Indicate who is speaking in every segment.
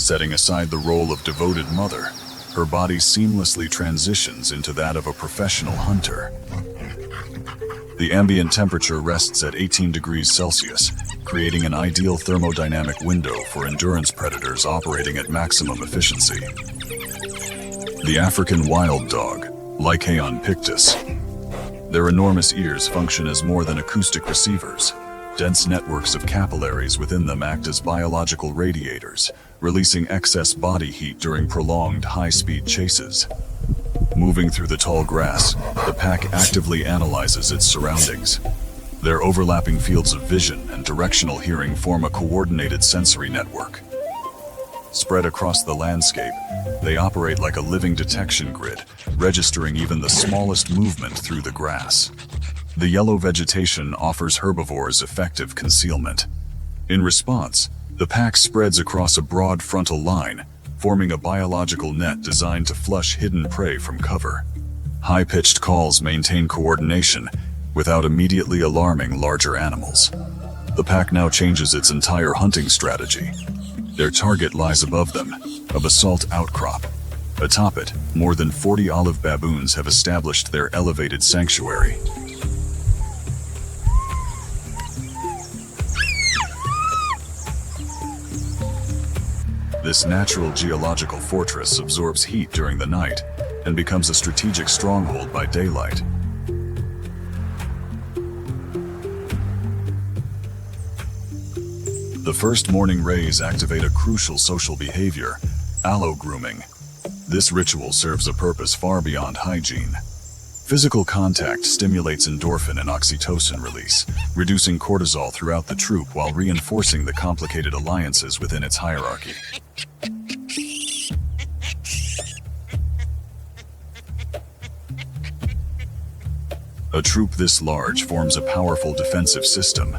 Speaker 1: Setting aside the role of devoted mother, her body seamlessly transitions into that of a professional hunter. The ambient temperature rests at 18 degrees Celsius, creating an ideal thermodynamic window for endurance predators operating at maximum efficiency. The African wild dog, Lycaon pictus. Their enormous ears function as more than acoustic receivers. Dense networks of capillaries within them act as biological radiators, releasing excess body heat during prolonged high-speed chases. Moving through the tall grass, the pack actively analyzes its surroundings. Their overlapping fields of vision and directional hearing form a coordinated sensory network. Spread across the landscape, they operate like a living detection grid, registering even the smallest movement through the grass. The yellow vegetation offers herbivores effective concealment. In response, the pack spreads across a broad frontal line, forming a biological net designed to flush hidden prey from cover. High-pitched calls maintain coordination without immediately alarming larger animals. The pack now changes its entire hunting strategy. Their target lies above them, a basalt outcrop. Atop it, more than 40 olive baboons have established their elevated sanctuary. This natural geological fortress absorbs heat during the night and becomes a strategic stronghold by daylight. The first morning rays activate a crucial social behavior, aloe grooming. This ritual serves a purpose far beyond hygiene. Physical contact stimulates endorphin and oxytocin release, reducing cortisol throughout the troop while reinforcing the complicated alliances within its hierarchy. A troop this large forms a powerful defensive system.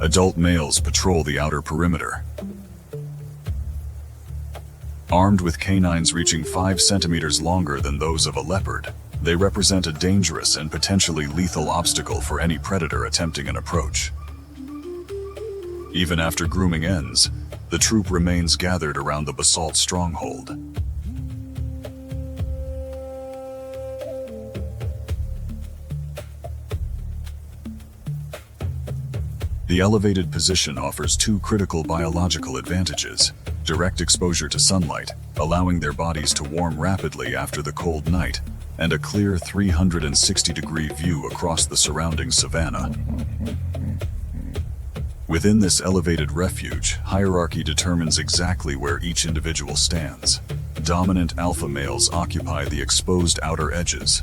Speaker 1: Adult males patrol the outer perimeter. Armed with canines reaching 5 centimeters longer than those of a leopard, they represent a dangerous and potentially lethal obstacle for any predator attempting an approach. Even after grooming ends, the troop remains gathered around the basalt stronghold. The elevated position offers 2 critical biological advantages: direct exposure to sunlight, allowing their bodies to warm rapidly after the cold night, and a clear 360-degree view across the surrounding savanna. Within this elevated refuge, hierarchy determines exactly where each individual stands. Dominant alpha males occupy the exposed outer edges.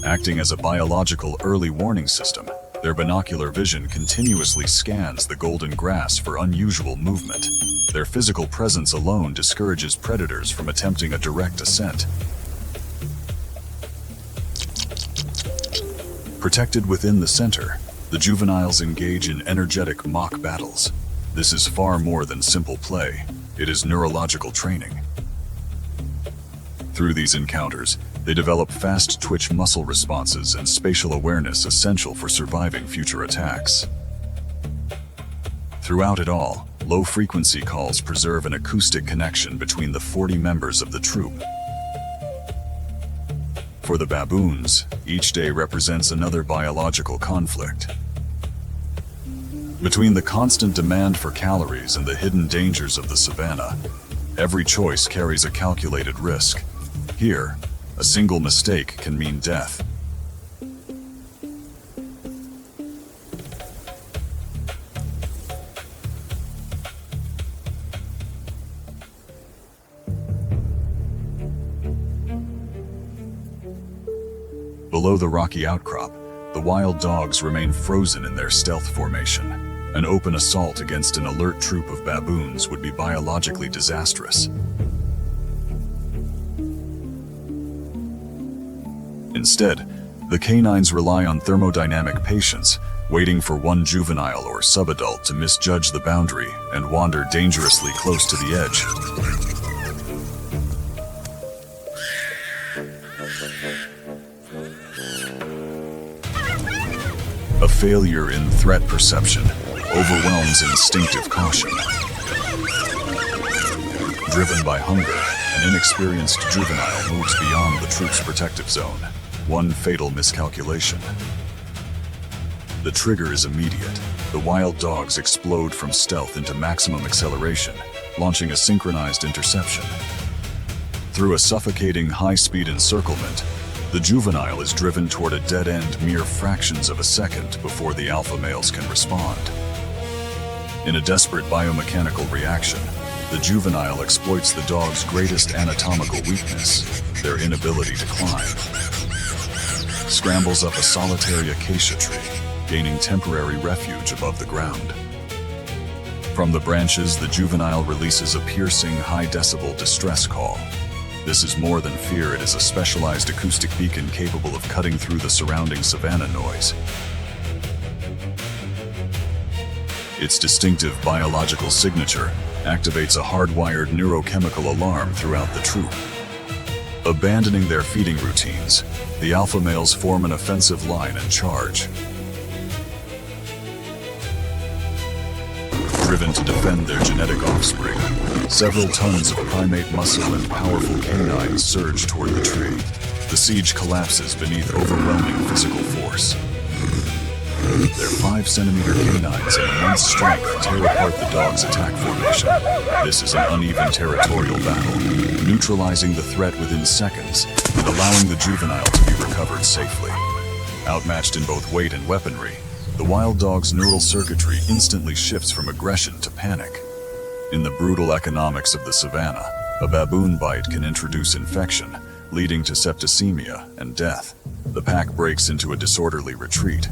Speaker 1: Acting as a biological early warning system, their binocular vision continuously scans the golden grass for unusual movement. Their physical presence alone discourages predators from attempting a direct ascent. Protected within the center, the juveniles engage in energetic mock battles. This is far more than simple play. It is neurological training. Through these encounters, they develop fast twitch muscle responses and spatial awareness essential for surviving future attacks. Throughout it all, low-frequency calls preserve an acoustic connection between the 40 members of the troop. For the baboons, each day represents another biological conflict. Between the constant demand for calories and the hidden dangers of the savanna, every choice carries a calculated risk. Here, a single mistake can mean death. Below the rocky outcrop, the wild dogs remain frozen in their stealth formation. An open assault against an alert troop of baboons would be biologically disastrous. Instead, the canines rely on thermodynamic patience, waiting for one juvenile or subadult to misjudge the boundary and wander dangerously close to the edge. A failure in threat perception overwhelms instinctive caution. Driven by hunger, an inexperienced juvenile moves beyond the troop's protective zone. One fatal miscalculation. The trigger is immediate. The wild dogs explode from stealth into maximum acceleration, launching a synchronized interception. Through a suffocating high-speed encirclement, the juvenile is driven toward a dead end mere fractions of a second before the alpha males can respond. In a desperate biomechanical reaction, the juvenile exploits the dog's greatest anatomical weakness, their inability to climb. Scrambles up a solitary acacia tree, gaining temporary refuge above the ground. From the branches, the juvenile releases a piercing, high-decibel distress call. This is more than fear, it is a specialized acoustic beacon capable of cutting through the surrounding savanna noise. Its distinctive biological signature activates a hardwired neurochemical alarm throughout the troop. Abandoning their feeding routines, the alpha males form an offensive line and charge. Driven to defend their genetic offspring, several tons of primate muscle and powerful canines surge toward the tree. The siege collapses beneath overwhelming physical force. Their 5-centimeter canines and immense strength tear apart the dog's attack formation. This is an uneven territorial battle, neutralizing the threat within seconds and allowing the juvenile to be recovered safely. Outmatched in both weight and weaponry, the wild dog's neural circuitry instantly shifts from aggression to panic. In the brutal economics of the savanna, a baboon bite can introduce infection, leading to septicemia and death. The pack breaks into a disorderly retreat.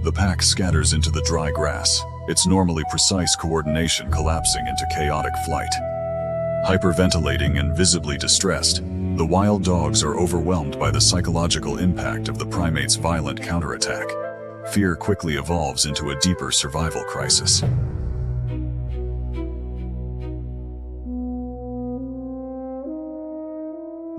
Speaker 1: The pack scatters into the dry grass, its normally precise coordination collapsing into chaotic flight. Hyperventilating and visibly distressed, the wild dogs are overwhelmed by the psychological impact of the primate's violent counterattack. Fear quickly evolves into a deeper survival crisis.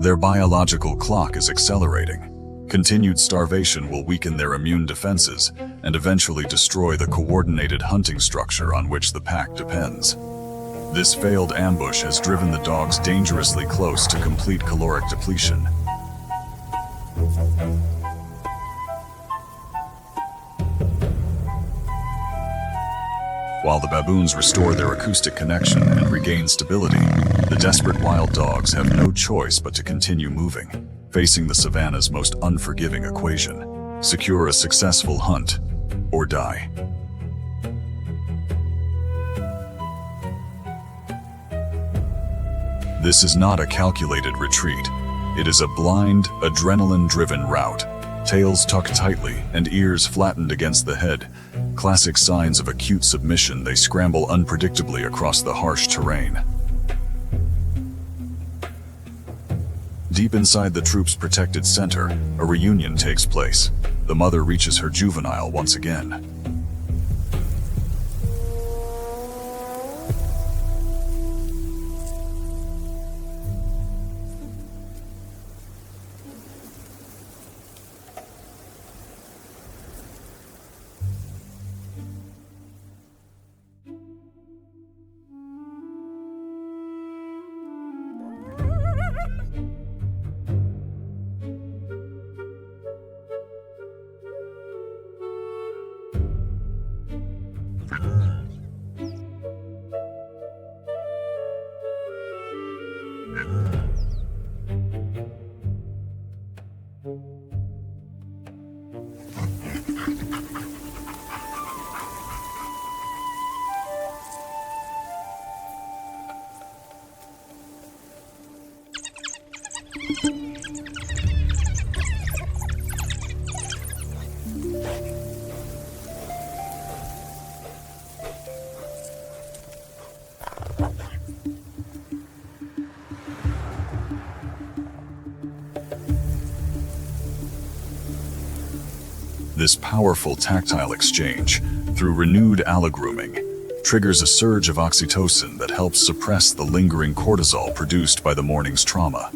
Speaker 1: Their biological clock is accelerating. Continued starvation will weaken their immune defenses and eventually destroy the coordinated hunting structure on which the pack depends. This failed ambush has driven the dogs dangerously close to complete caloric depletion. While the baboons restore their acoustic connection and regain stability, the desperate wild dogs have no choice but to continue moving, facing the savanna's most unforgiving equation: secure a successful hunt or die. This is not a calculated retreat. It is a blind, adrenaline-driven rout. Tails tucked tightly and ears flattened against the head. Classic signs of acute submission, they scramble unpredictably across the harsh terrain. Deep inside the troop's protected center, a reunion takes place. The mother reaches her juvenile once again. This powerful tactile exchange, through renewed allogrooming, triggers a surge of oxytocin that helps suppress the lingering cortisol produced by the morning's trauma.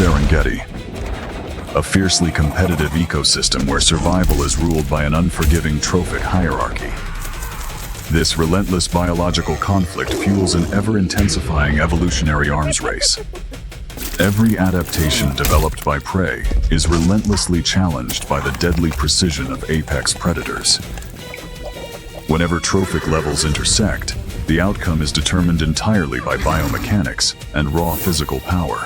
Speaker 1: Serengeti, a fiercely competitive ecosystem where survival is ruled by an unforgiving trophic hierarchy. This relentless biological conflict fuels an ever-intensifying evolutionary arms race. Every adaptation developed by prey is relentlessly challenged by the deadly precision of apex predators. Whenever trophic levels intersect, the outcome is determined entirely by biomechanics and raw physical power.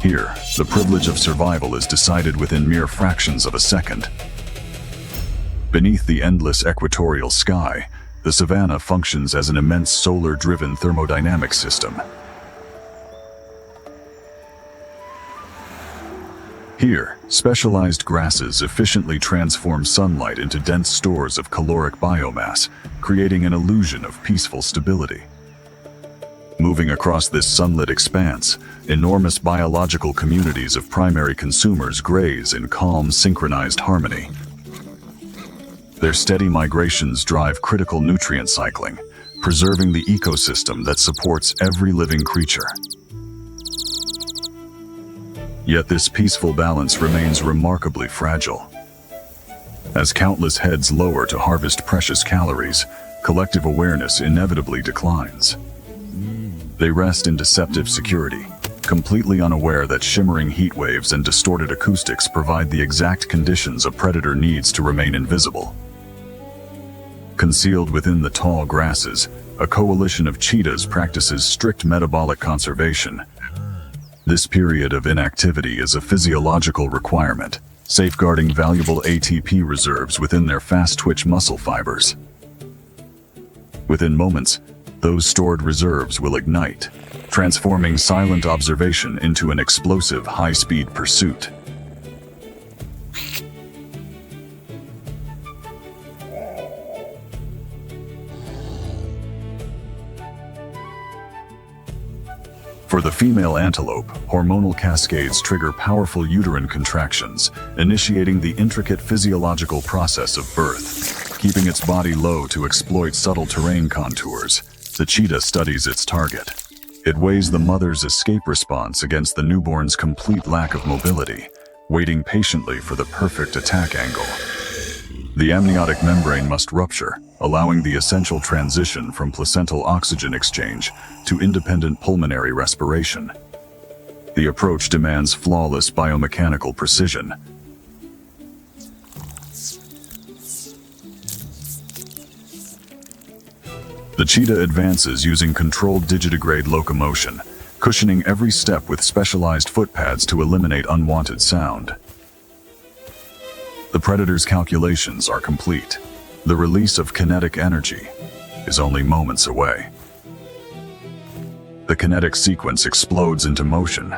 Speaker 1: Here, the privilege of survival is decided within mere fractions of a second. Beneath the endless equatorial sky, the savanna functions as an immense solar-driven thermodynamic system. Here, specialized grasses efficiently transform sunlight into dense stores of caloric biomass, creating an illusion of peaceful stability. Moving across this sunlit expanse, enormous biological communities of primary consumers graze in calm, synchronized harmony. Their steady migrations drive critical nutrient cycling, preserving the ecosystem that supports every living creature. Yet this peaceful balance remains remarkably fragile. As countless heads lower to harvest precious calories, collective awareness inevitably declines. They rest in deceptive security, completely unaware that shimmering heat waves and distorted acoustics provide the exact conditions a predator needs to remain invisible. Concealed within the tall grasses, a coalition of cheetahs practices strict metabolic conservation. This period of inactivity is a physiological requirement, safeguarding valuable ATP reserves within their fast-twitch muscle fibers. Within moments, those stored reserves will ignite, transforming silent observation into an explosive high-speed pursuit. For the female antelope, hormonal cascades trigger powerful uterine contractions, initiating the intricate physiological process of birth. Keeping its body low to exploit subtle terrain contours, the cheetah studies its target. It weighs the mother's escape response against the newborn's complete lack of mobility, waiting patiently for the perfect attack angle. The amniotic membrane must rupture, allowing the essential transition from placental oxygen exchange to independent pulmonary respiration. The approach demands flawless biomechanical precision. The cheetah advances using controlled digitigrade locomotion, cushioning every step with specialized footpads to eliminate unwanted sound. The predator's calculations are complete. The release of kinetic energy is only moments away. The kinetic sequence explodes into motion.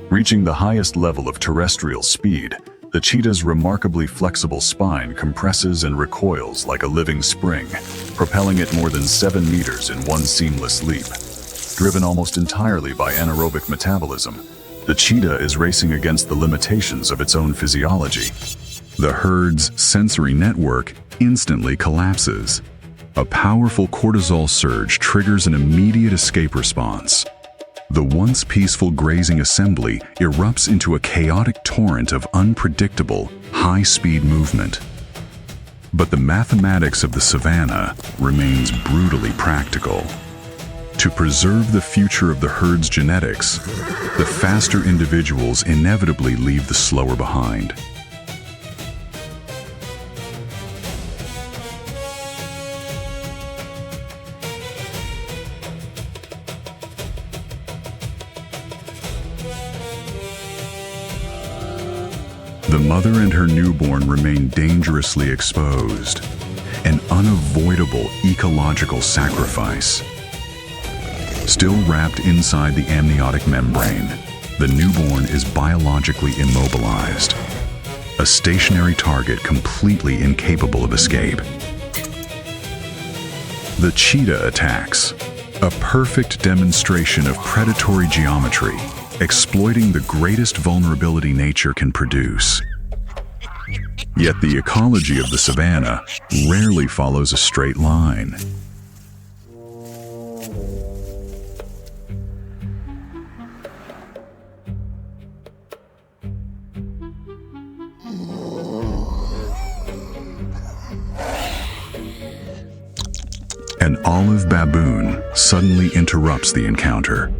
Speaker 1: Reaching the highest level of terrestrial speed, the cheetah's remarkably flexible spine compresses and recoils like a living spring, propelling it more than 7 meters in one seamless leap. Driven almost entirely by anaerobic metabolism, the cheetah is racing against the limitations of its own physiology. The herd's sensory network instantly collapses. A powerful cortisol surge triggers an immediate escape response. The once peaceful grazing assembly erupts into a chaotic torrent of unpredictable, high-speed movement. But the mathematics of the savanna remains brutally practical. To preserve the future of the herd's genetics, the faster individuals inevitably leave the slower behind. The mother and her newborn remain dangerously exposed, an unavoidable ecological sacrifice. Still wrapped inside the amniotic membrane, the newborn is biologically immobilized, a stationary target completely incapable of escape. The cheetah attacks, a perfect demonstration of predatory geometry, exploiting the greatest vulnerability nature can produce. Yet the ecology of the savanna rarely follows a straight line.
Speaker 2: An olive baboon suddenly interrupts the encounter.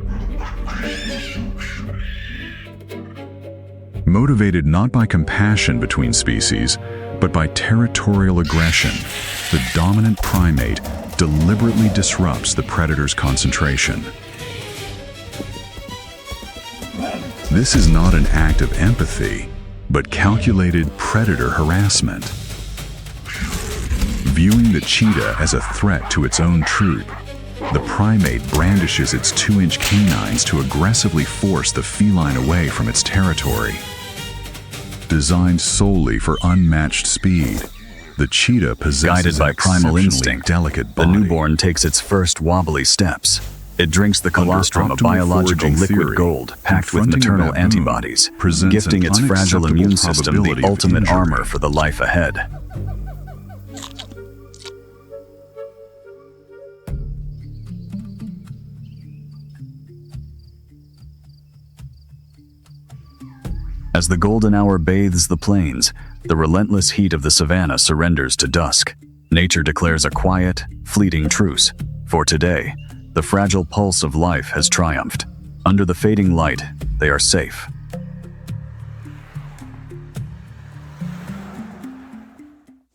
Speaker 2: Motivated not by compassion between species, but by territorial aggression, the dominant primate deliberately disrupts the predator's concentration. This is not an act of empathy, but calculated predator harassment. Viewing the cheetah as a threat to its own troop, the primate brandishes its 2-inch canines to aggressively force the feline away from its territory. Designed solely for unmatched speed, the cheetah possesses
Speaker 1: Guided by primal instinct,
Speaker 2: delicate
Speaker 1: the
Speaker 2: body.
Speaker 1: newborn takes its first wobbly steps. It drinks the colostrum, a
Speaker 2: optimal
Speaker 1: biological
Speaker 2: foraging
Speaker 1: liquid
Speaker 2: theory,
Speaker 1: gold packed with
Speaker 2: confronting a
Speaker 1: maternal
Speaker 2: baboon
Speaker 1: antibodies,
Speaker 2: presents
Speaker 1: gifting
Speaker 2: an
Speaker 1: its fragile
Speaker 2: unacceptable
Speaker 1: immune system the
Speaker 2: probability of
Speaker 1: ultimate
Speaker 2: injury.
Speaker 1: armor for the life ahead. As the golden hour bathes the plains, the relentless heat of the savannah surrenders to dusk. Nature declares a quiet, fleeting truce. For today, the fragile pulse of life has triumphed. Under the fading light, they are safe.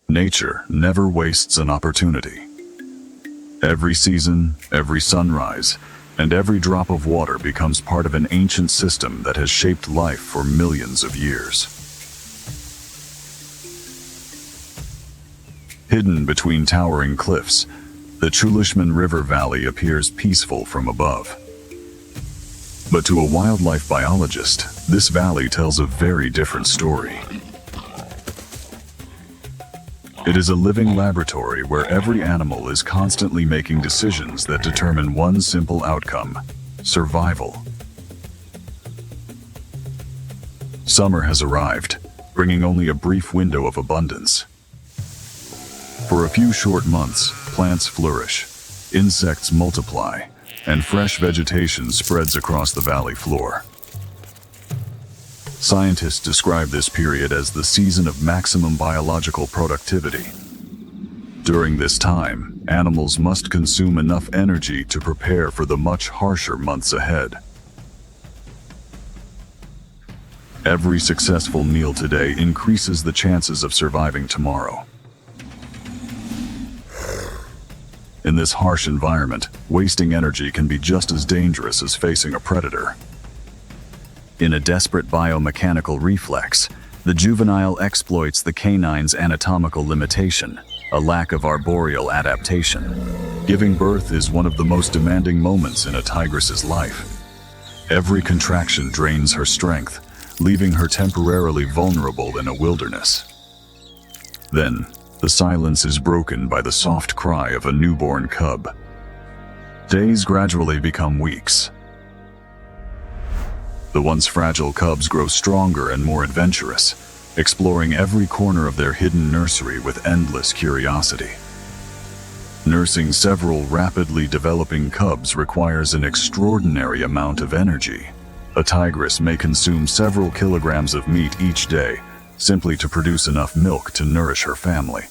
Speaker 1: Nature never wastes an opportunity. Every season, every sunrise, and every drop of water becomes part of an ancient system that has shaped life for millions of years. Hidden between towering cliffs, the Chulishman River Valley appears peaceful from above. But to a wildlife biologist, this valley tells a very different story. It is a living laboratory where every animal is constantly making decisions that determine one simple outcome: survival. Summer has arrived, bringing only a brief window of abundance. For a few short months, plants flourish, insects multiply, and fresh vegetation spreads across the valley floor. Scientists describe this period as the season of maximum biological productivity. During this time, animals must consume enough energy to prepare for the much harsher months ahead. Every successful meal today increases the chances of surviving tomorrow. In this harsh environment, wasting energy can be just as dangerous as facing a predator. In a desperate biomechanical reflex, the juvenile exploits the canine's anatomical limitation, a lack of arboreal adaptation. Giving birth is one of the most demanding moments in a tigress's life. Every contraction drains her strength, leaving her temporarily vulnerable in a wilderness. Then, the silence is broken by the soft cry of a newborn cub. Days gradually become weeks. The once fragile cubs grow stronger and more adventurous, exploring every corner of their hidden nursery with endless curiosity. Nursing several rapidly developing cubs requires an extraordinary amount of energy. A tigress may consume several kilograms of meat each day, simply to produce enough milk to nourish her family.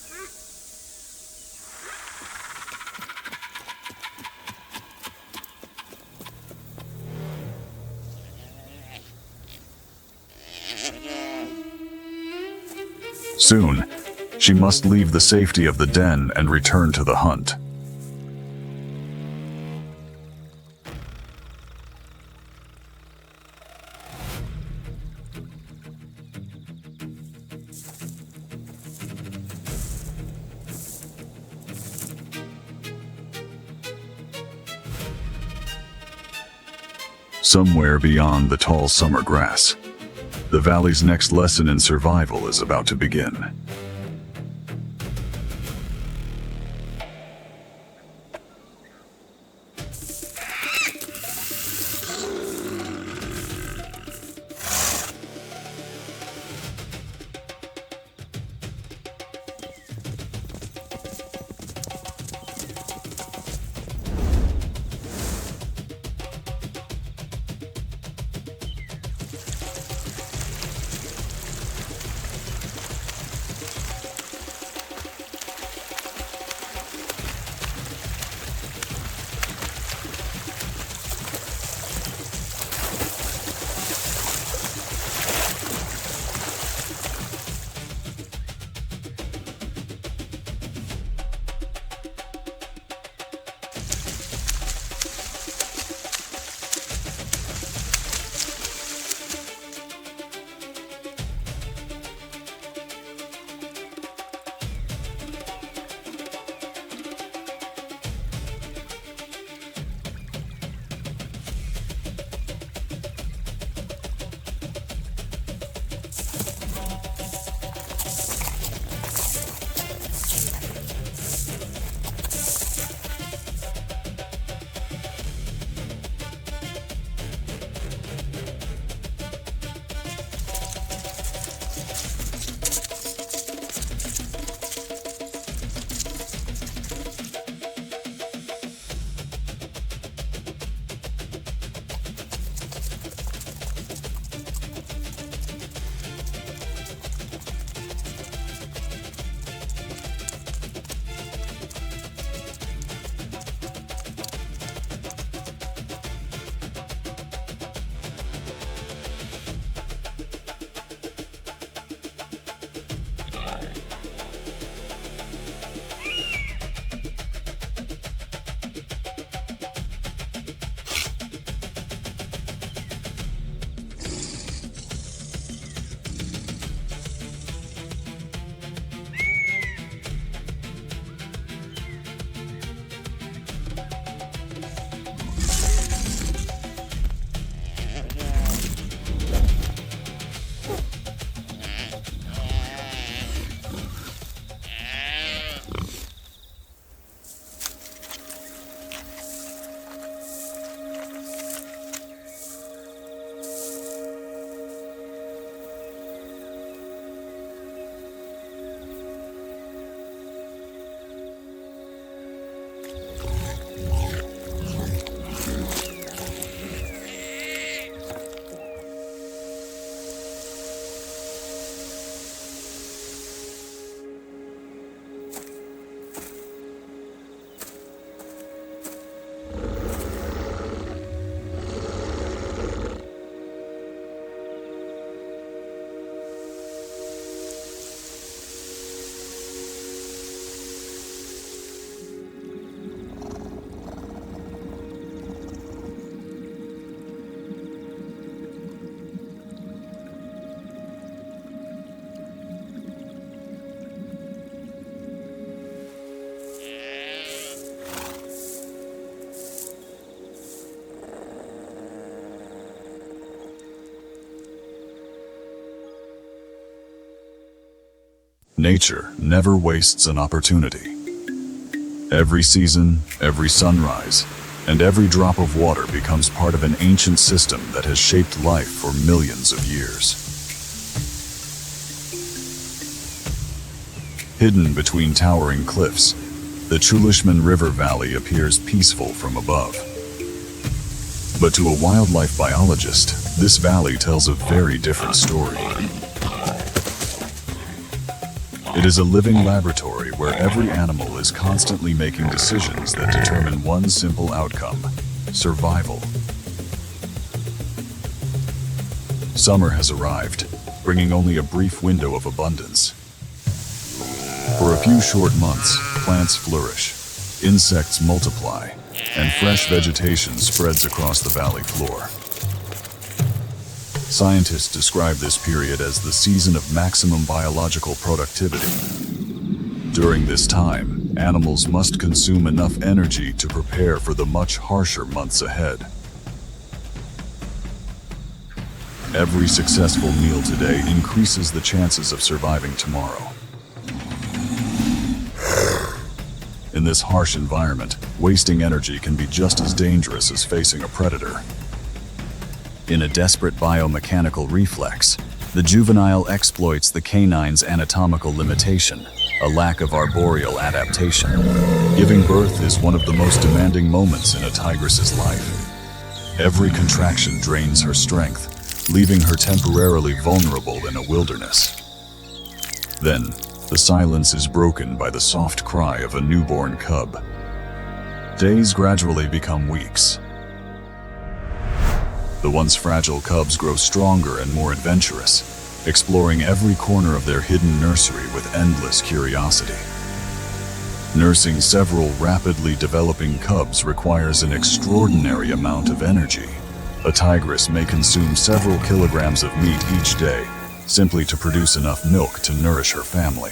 Speaker 1: Soon, she must leave the safety of the den and return to the hunt. Somewhere beyond the tall summer grass, the valley's next lesson in survival is about to begin. Nature never wastes an opportunity. Every season, every sunrise, and every drop of water becomes part of an ancient system that has shaped life for millions of years. Hidden between towering cliffs, the Chulishman River Valley appears peaceful from above. But to a wildlife biologist, this valley tells a very different story. It is a living laboratory where every animal is constantly making decisions that determine one simple outcome: survival. Summer has arrived, bringing only a brief window of abundance. For a few short months, plants flourish, insects multiply, and fresh vegetation spreads across the valley floor. Scientists describe this period as the season of maximum biological productivity. During this time, animals must consume enough energy to prepare for the much harsher months ahead. Every successful meal today increases the chances of surviving tomorrow. In this harsh environment, wasting energy can be just as dangerous as facing a predator. In a desperate biomechanical reflex, the juvenile exploits the canine's anatomical limitation, a lack of arboreal adaptation. Giving birth is one of the most demanding moments in a tigress's life. Every contraction drains her strength, leaving her temporarily vulnerable in a wilderness. Then, the silence is broken by the soft cry of a newborn cub. Days gradually become weeks. The once fragile cubs grow stronger and more adventurous, exploring every corner of their hidden nursery with endless curiosity. Nursing several rapidly developing cubs requires an extraordinary amount of energy. A tigress may consume several kilograms of meat each day, simply to produce enough milk to nourish her family.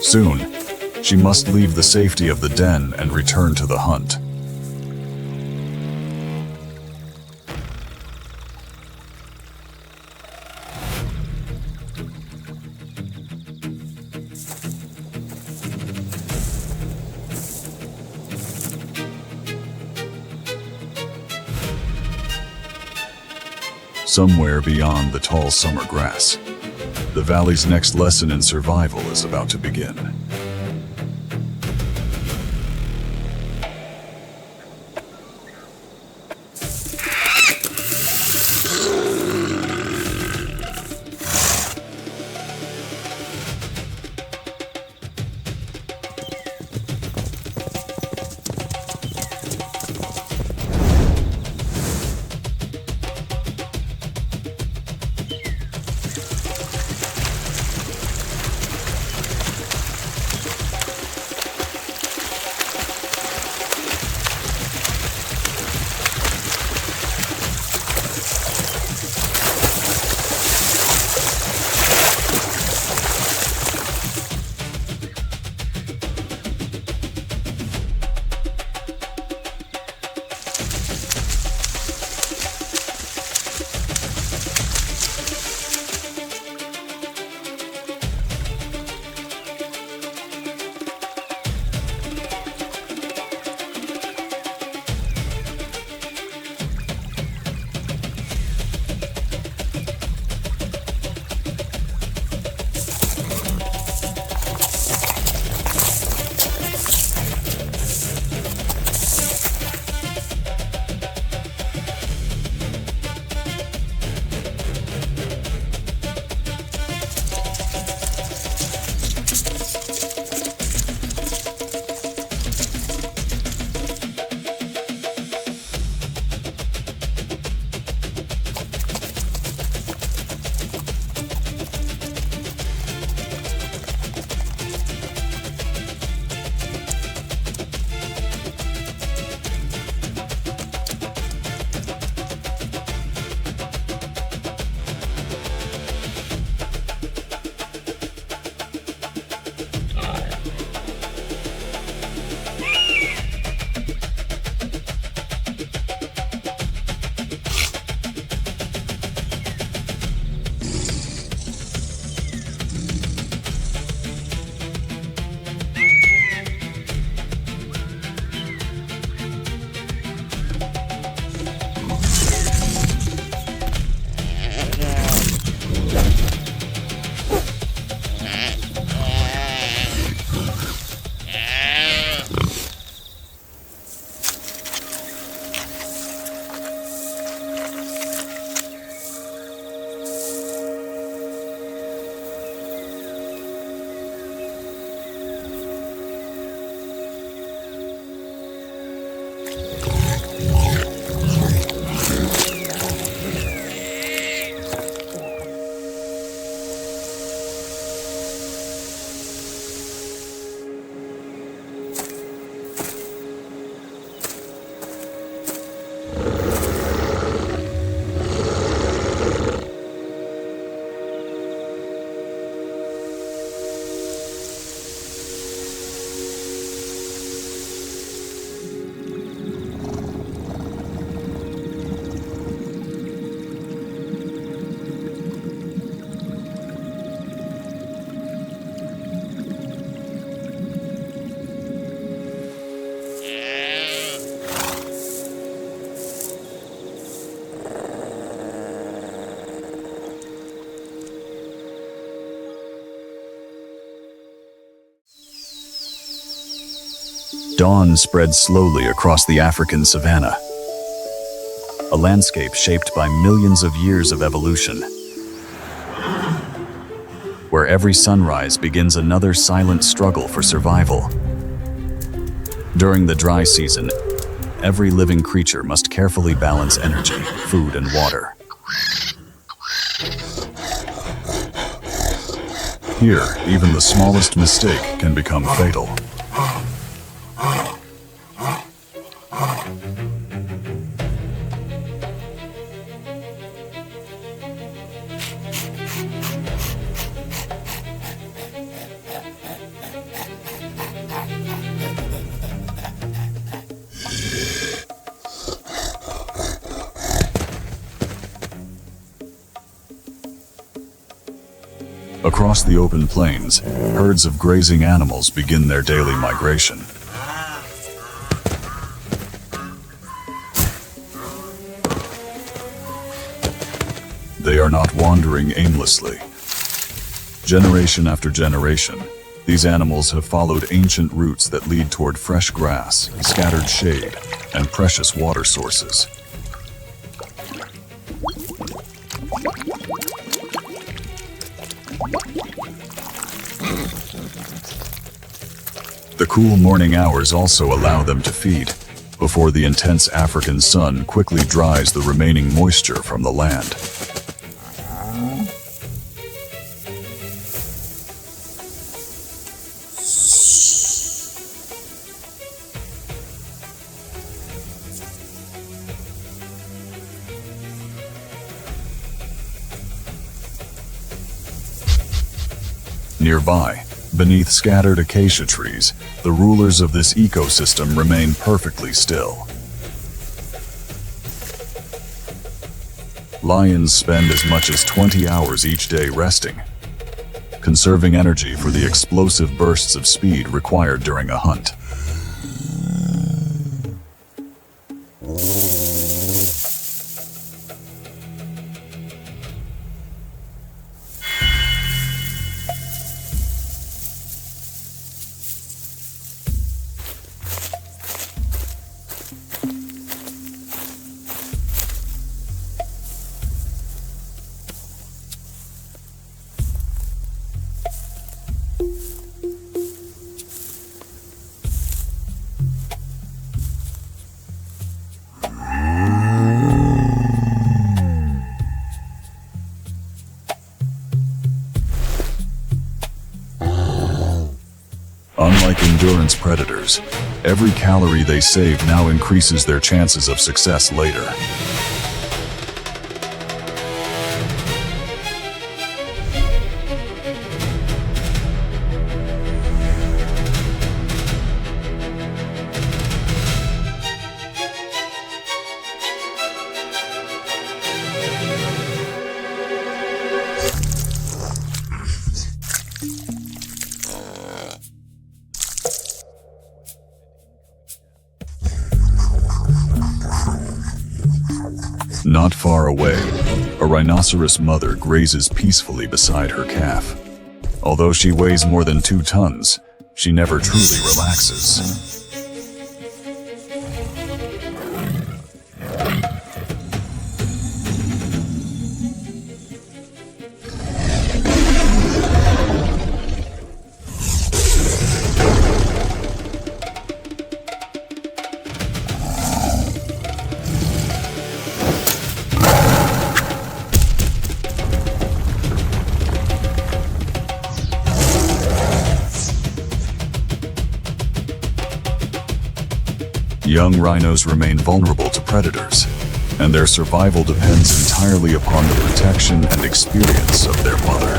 Speaker 1: Soon, she must leave the safety of the den and return to the hunt. Somewhere beyond the tall summer grass, the valley's next lesson in survival is about to begin. Dawn spread slowly across the African savanna, a landscape shaped by millions of years of evolution, where every sunrise begins another silent struggle for survival. During the dry season, every living creature must carefully balance energy, food, and water. Here, even the smallest mistake can become fatal. Across the open plains, herds of grazing animals begin their daily migration. They are not wandering aimlessly. Generation after generation, these animals have followed ancient routes that lead toward fresh grass, scattered shade, and precious water sources. The cool morning hours also allow them to feed, before the intense African sun quickly dries the remaining moisture from the land. Nearby, beneath scattered acacia trees, the rulers of this ecosystem remain perfectly still. Lions spend as much as 20 hours each day resting, conserving energy for the explosive bursts of speed required during a hunt. Unlike endurance predators, every calorie they save now increases their chances of success later. Not far away, a rhinoceros mother grazes peacefully beside her calf. Although she weighs more than 2 tons, she never truly relaxes. Young rhinos remain vulnerable to predators, and their survival depends entirely upon the protection and experience of their mother.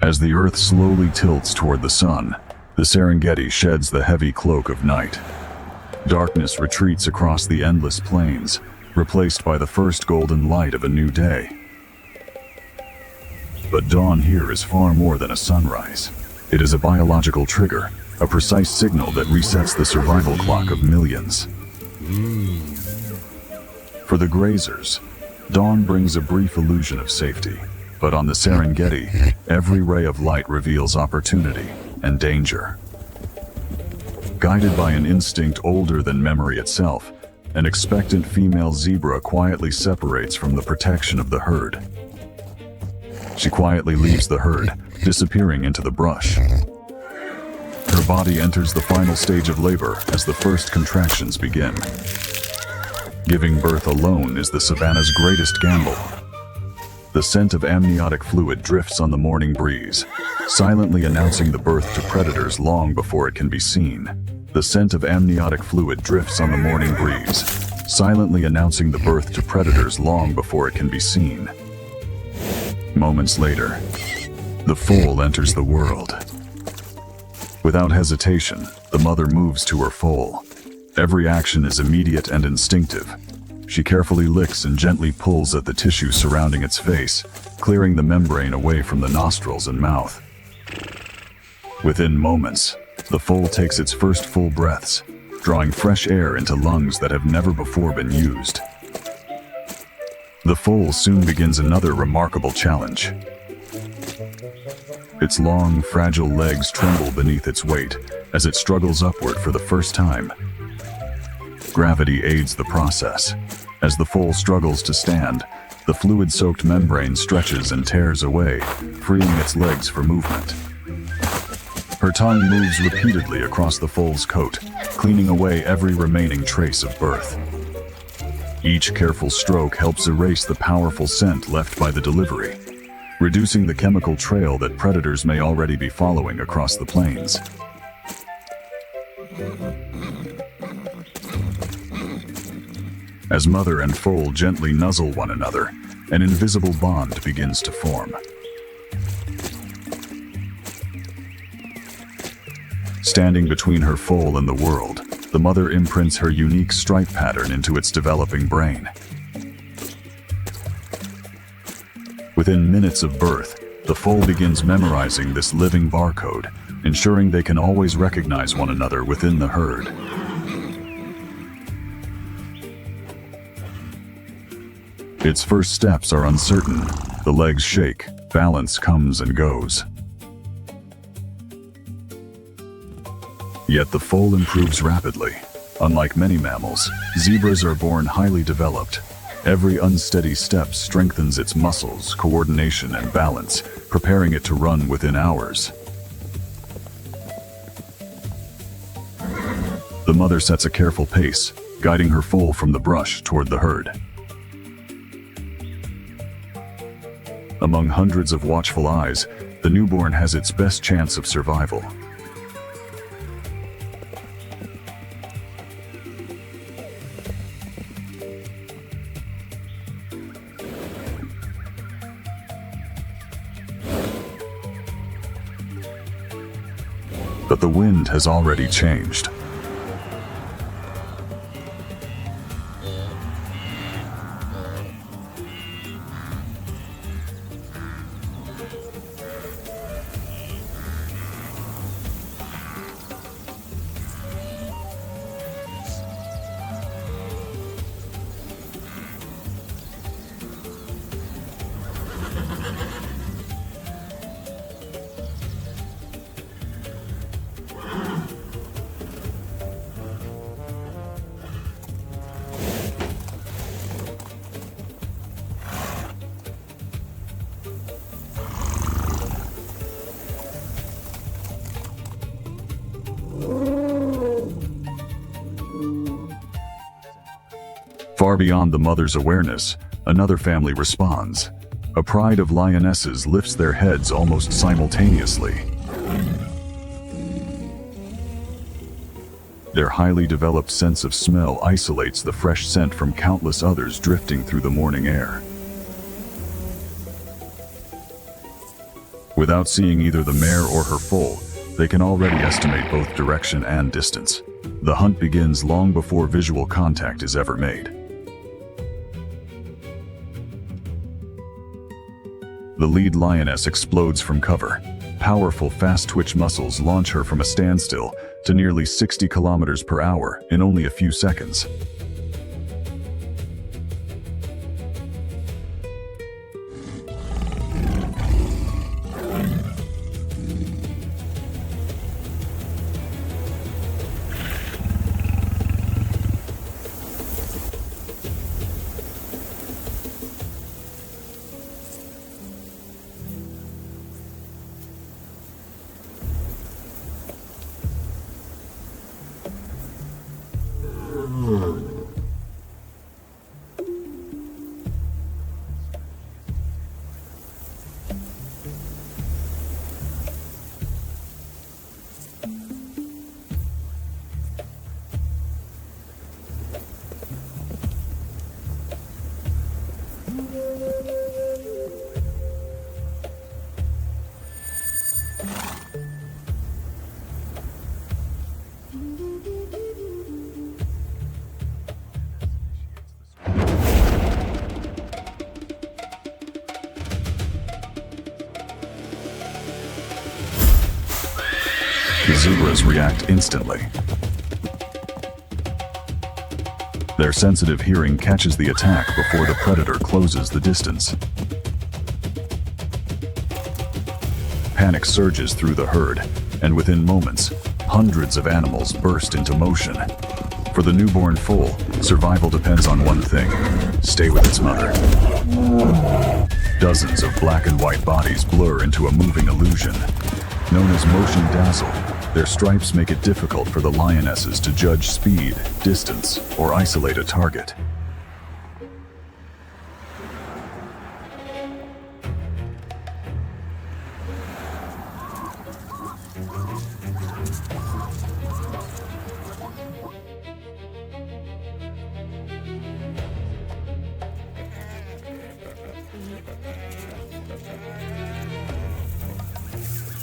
Speaker 1: As the earth slowly tilts toward the sun, the Serengeti sheds the heavy cloak of night. Darkness retreats across the endless plains, replaced by the first golden light of a new day. But dawn here is far more than a sunrise. It is a biological trigger, a precise signal that resets the survival clock of millions. For the grazers, dawn brings a brief illusion of safety, but on the Serengeti, every ray of light reveals opportunity and danger. Guided by an instinct older than memory itself, an expectant female zebra quietly separates from the protection of the herd. She quietly leaves the herd, disappearing into the brush. Her body enters the final stage of labor as the first contractions begin. Giving birth alone is the savannah's greatest gamble. The scent of amniotic fluid drifts on the morning breeze, silently announcing the birth to predators long before it can be seen. The scent of amniotic fluid drifts on the morning breeze, silently announcing the birth to predators long before it can be seen. Moments later, the foal enters the world. Without hesitation, the mother moves to her foal. Every action is immediate and instinctive. She carefully licks and gently pulls at the tissue surrounding its face, clearing the membrane away from the nostrils and mouth. Within moments, the foal takes its first full breaths, drawing fresh air into lungs that have never before been used. The foal soon begins another remarkable challenge. Its long, fragile legs tremble beneath its weight as it struggles upward for the first time. Gravity aids the process. As the foal struggles to stand, the fluid-soaked membrane stretches and tears away, freeing its legs for movement. Her tongue moves repeatedly across the foal's coat, cleaning away every remaining trace of birth. Each careful stroke helps erase the powerful scent left by the delivery, reducing the chemical trail that predators may already be following across the plains. As mother and foal gently nuzzle one another, an invisible bond begins to form. Standing between her foal and the world, the mother imprints her unique stripe pattern into its developing brain. Within minutes of birth, the foal begins memorizing this living barcode, ensuring they can always recognize one another within the herd. Its first steps are uncertain. The legs shake, balance comes and goes. Yet the foal improves rapidly. Unlike many mammals, zebras are born highly developed. Every unsteady step strengthens its muscles, coordination, and balance, preparing it to run within hours. The mother sets a careful pace, guiding her foal from the brush toward the herd. Among hundreds of watchful eyes, the newborn has its best chance of survival. But the wind has already changed. Far beyond the mother's awareness, another family responds. A pride of lionesses lifts their heads almost simultaneously. Their highly developed sense of smell isolates the fresh scent from countless others drifting through the morning air. Without seeing either the mare or her foal, they can already estimate both direction and distance. The hunt begins long before visual contact is ever made. The lead lioness explodes from cover. Powerful, fast-twitch muscles launch her from a standstill to nearly 60 kilometers per hour in only a few seconds. The zebras react instantly. Their sensitive hearing catches the attack before the predator closes the distance. Panic surges through the herd, and within moments, hundreds of animals burst into motion. For the newborn foal, survival depends on one thing: stay with its mother. Dozens of black and white bodies blur into a moving illusion. Known as motion dazzle, their stripes make it difficult for the lionesses to judge speed, distance, or isolate a target.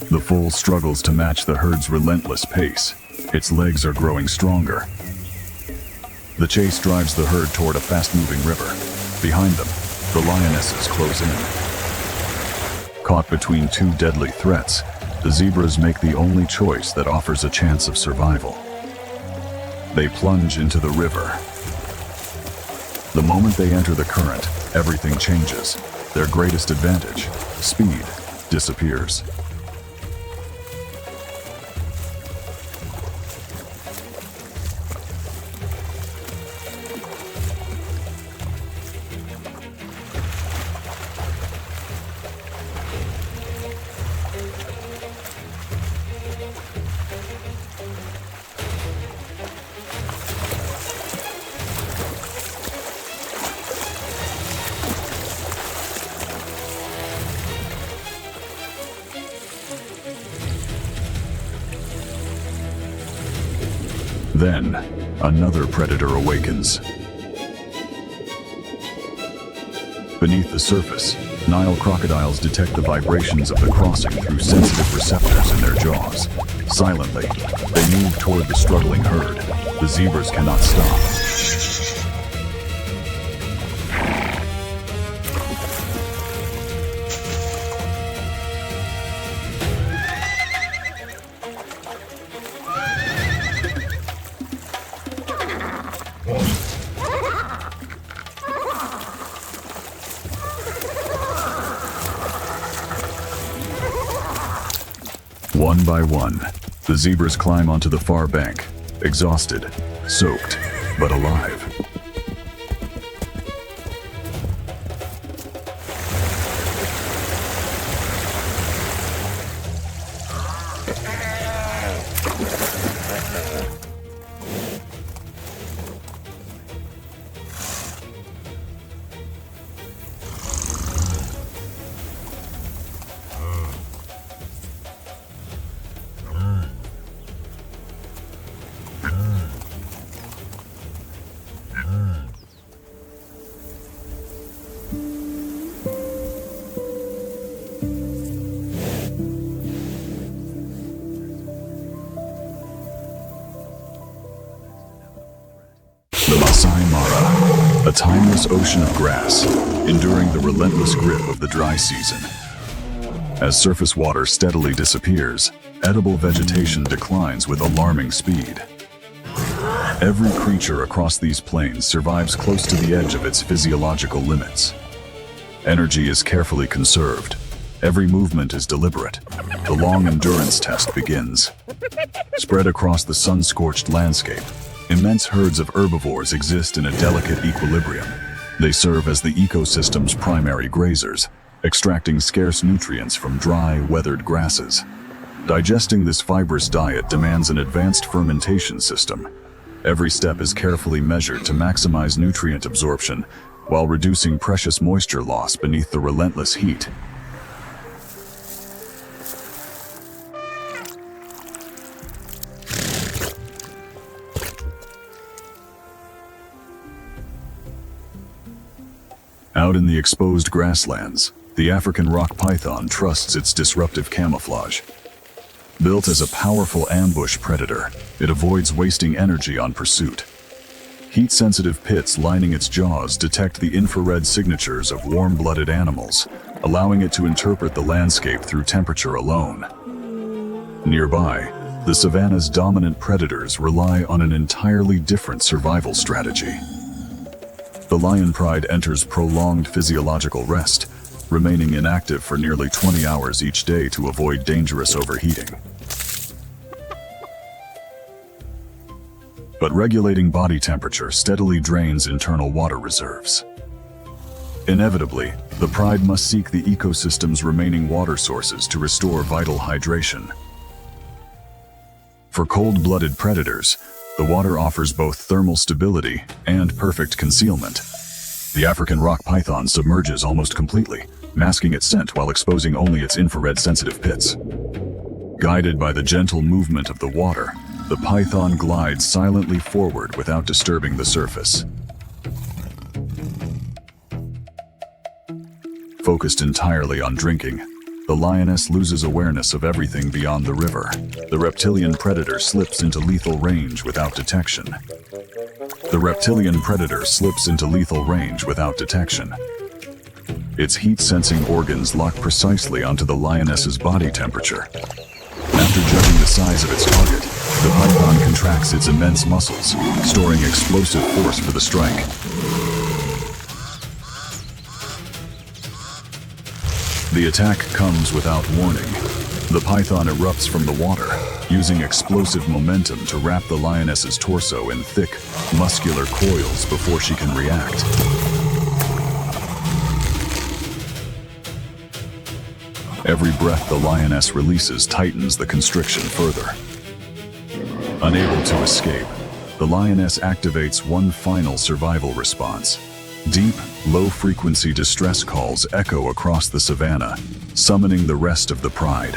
Speaker 1: The foal struggles to match the herd's relentless pace. Its legs are growing stronger. The chase drives the herd toward a fast-moving river. Behind them, the lionesses close in. Caught between two deadly threats, the zebras make the only choice that offers a chance of survival. They plunge into the river. The moment they enter the current, everything changes. Their greatest advantage, speed, disappears. Then, another predator awakens. Beneath the surface, Nile crocodiles detect the vibrations of the crossing through sensitive receptors in their jaws. Silently, they move toward the struggling herd. The zebras cannot stop. One by one, the zebras climb onto the far bank, exhausted, soaked, but alive. Mara, a timeless ocean of grass, enduring the relentless grip of the dry season. As surface water steadily disappears, edible vegetation declines with alarming speed. Every creature across these plains survives close to the edge of its physiological limits. Energy is carefully conserved. Every movement is deliberate. The long endurance test begins. Spread across the sun-scorched landscape, immense herds of herbivores exist in a delicate equilibrium. They serve as the ecosystem's primary grazers, extracting scarce nutrients from dry, weathered grasses. Digesting this fibrous diet demands an advanced fermentation system. Every step is carefully measured to maximize nutrient absorption while reducing precious moisture loss beneath the relentless heat. Out in the exposed grasslands, the African rock python trusts its disruptive camouflage. Built as a powerful ambush predator, it avoids wasting energy on pursuit. Heat-sensitive pits lining its jaws detect the infrared signatures of warm-blooded animals, allowing it to interpret the landscape through temperature alone. Nearby, the savanna's dominant predators rely on an entirely different survival strategy. The lion pride enters prolonged physiological rest, remaining inactive for nearly 20 hours each day to avoid dangerous overheating. But regulating body temperature steadily drains internal water reserves. Inevitably, the pride must seek the ecosystem's remaining water sources to restore vital hydration. For cold-blooded predators, the water offers both thermal stability and perfect concealment. The African rock python submerges almost completely, masking its scent while exposing only its infrared-sensitive pits. Guided by the gentle movement of the water, the python glides silently forward without disturbing the surface. Focused entirely on drinking, the lioness loses awareness of everything beyond the river. The reptilian predator slips into lethal range without detection. Its heat-sensing organs lock precisely onto the lioness's body temperature. After judging the size of its target, the python contracts its immense muscles, storing explosive force for the strike. The attack comes without warning. The python erupts from the water, using explosive momentum to wrap the lioness's torso in thick, muscular coils before she can react. Every breath the lioness releases tightens the constriction further. Unable to escape, the lioness activates one final survival response. Deep, low-frequency distress calls echo across the savanna, summoning the rest of the pride.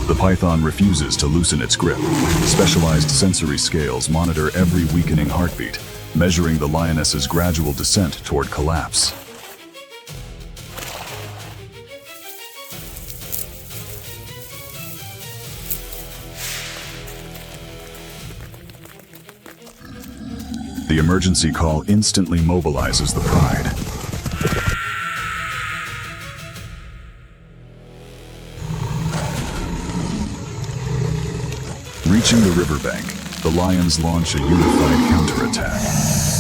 Speaker 1: The python refuses to loosen its grip. Specialized sensory scales monitor every weakening heartbeat, measuring the lioness's gradual descent toward collapse. The emergency call instantly mobilizes the pride. Reaching the riverbank, the lions launch a unified counterattack.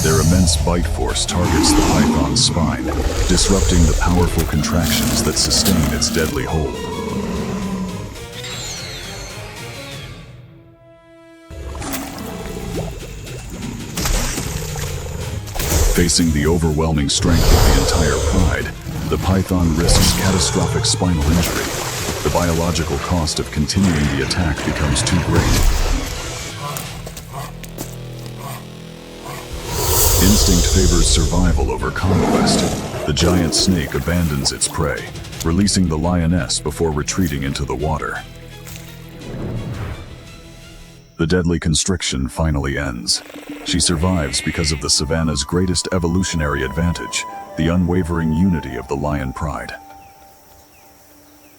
Speaker 1: Their immense bite force targets the python's spine, disrupting the powerful contractions that sustain its deadly hold. Facing the overwhelming strength of the entire pride, the python risks catastrophic spinal injury. The biological cost of continuing the attack becomes too great. Instinct favors survival over conquest. The giant snake abandons its prey, releasing the lioness before retreating into the water. The deadly constriction finally ends. She survives because of the savanna's greatest evolutionary advantage, the unwavering unity of the lion pride.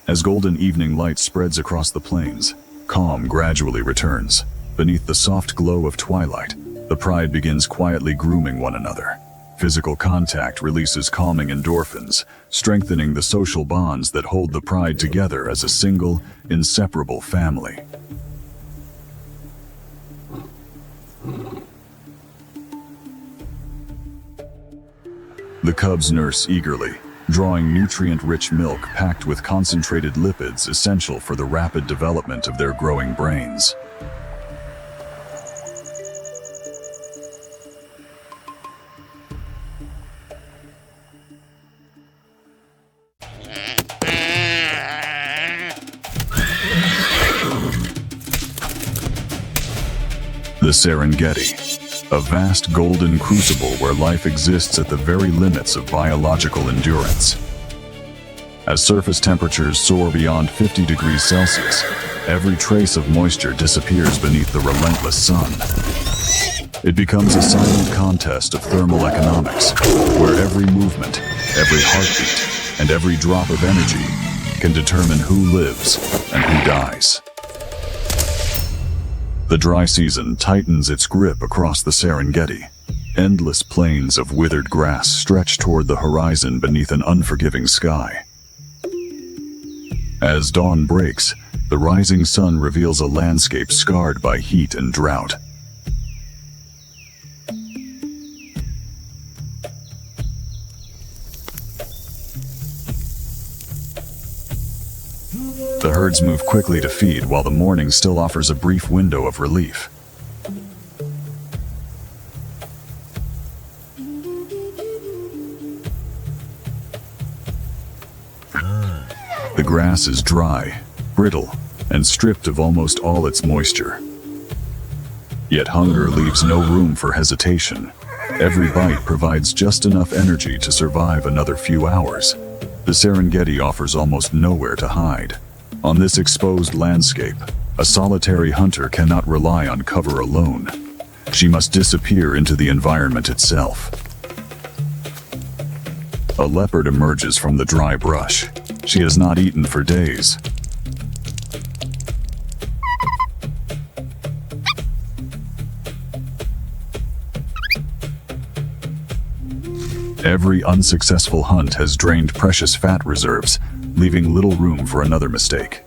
Speaker 1: As golden evening light spreads across the plains, calm gradually returns. Beneath the soft glow of twilight, the pride begins quietly grooming one another. Physical contact releases calming endorphins, strengthening the social bonds that hold the pride together as a single, inseparable family. The cubs nurse eagerly, drawing nutrient-rich milk packed with concentrated lipids essential for the rapid development of their growing brains. The Serengeti, a vast golden crucible where life exists at the very limits of biological endurance. As surface temperatures soar beyond 50 degrees Celsius, every trace of moisture disappears beneath the relentless sun. It becomes a silent contest of thermal economics, where every movement, every heartbeat, and every drop of energy can determine who lives and who dies. The dry season tightens its grip across the Serengeti. Endless plains of withered grass stretch toward the horizon beneath an unforgiving sky. As dawn breaks, the rising sun reveals a landscape scarred by heat and drought. The herds move quickly to feed while the morning still offers a brief window of relief. The grass is dry, brittle, and stripped of almost all its moisture. Yet hunger leaves no room for hesitation. Every bite provides just enough energy to survive another few hours. The Serengeti offers almost nowhere to hide. On this exposed landscape, a solitary hunter cannot rely on cover alone. She must disappear into the environment itself. A leopard emerges from the dry brush. She has not eaten for days. Every unsuccessful hunt has drained precious fat reserves, leaving little room for another mistake.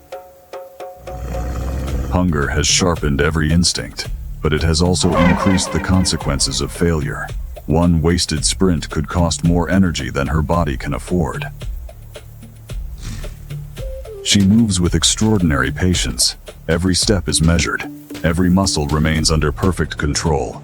Speaker 1: Hunger has sharpened every instinct, but it has also increased the consequences of failure. One wasted sprint could cost more energy than her body can afford. She moves with extraordinary patience. Every step is measured. Every muscle remains under perfect control.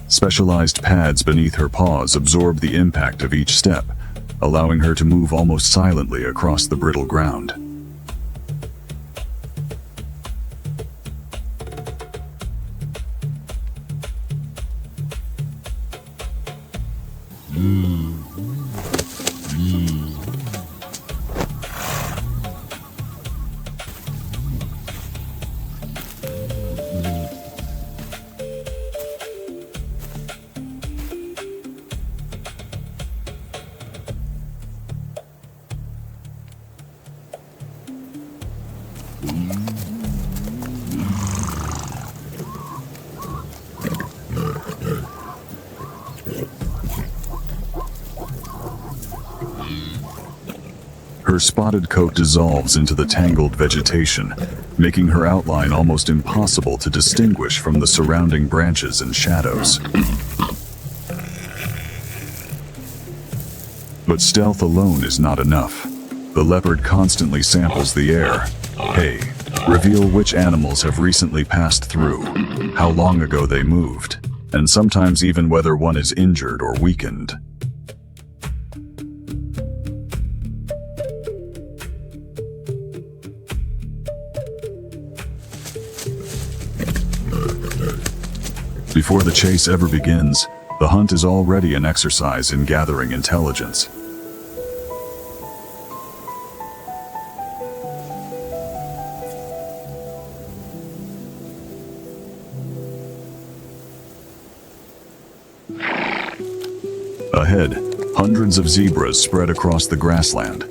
Speaker 1: Specialized pads beneath her paws absorb the impact of each step, allowing her to move almost silently across the brittle ground. Her spotted coat dissolves into the tangled vegetation, making her outline almost impossible to distinguish from the surrounding branches and shadows. But stealth alone is not enough. The leopard constantly samples the air. Hey, reveal which animals have recently passed through, how long ago they moved, and sometimes even whether one is injured or weakened. Before the chase ever begins, the hunt is already an exercise in gathering intelligence. Ahead, hundreds of zebras spread across the grassland.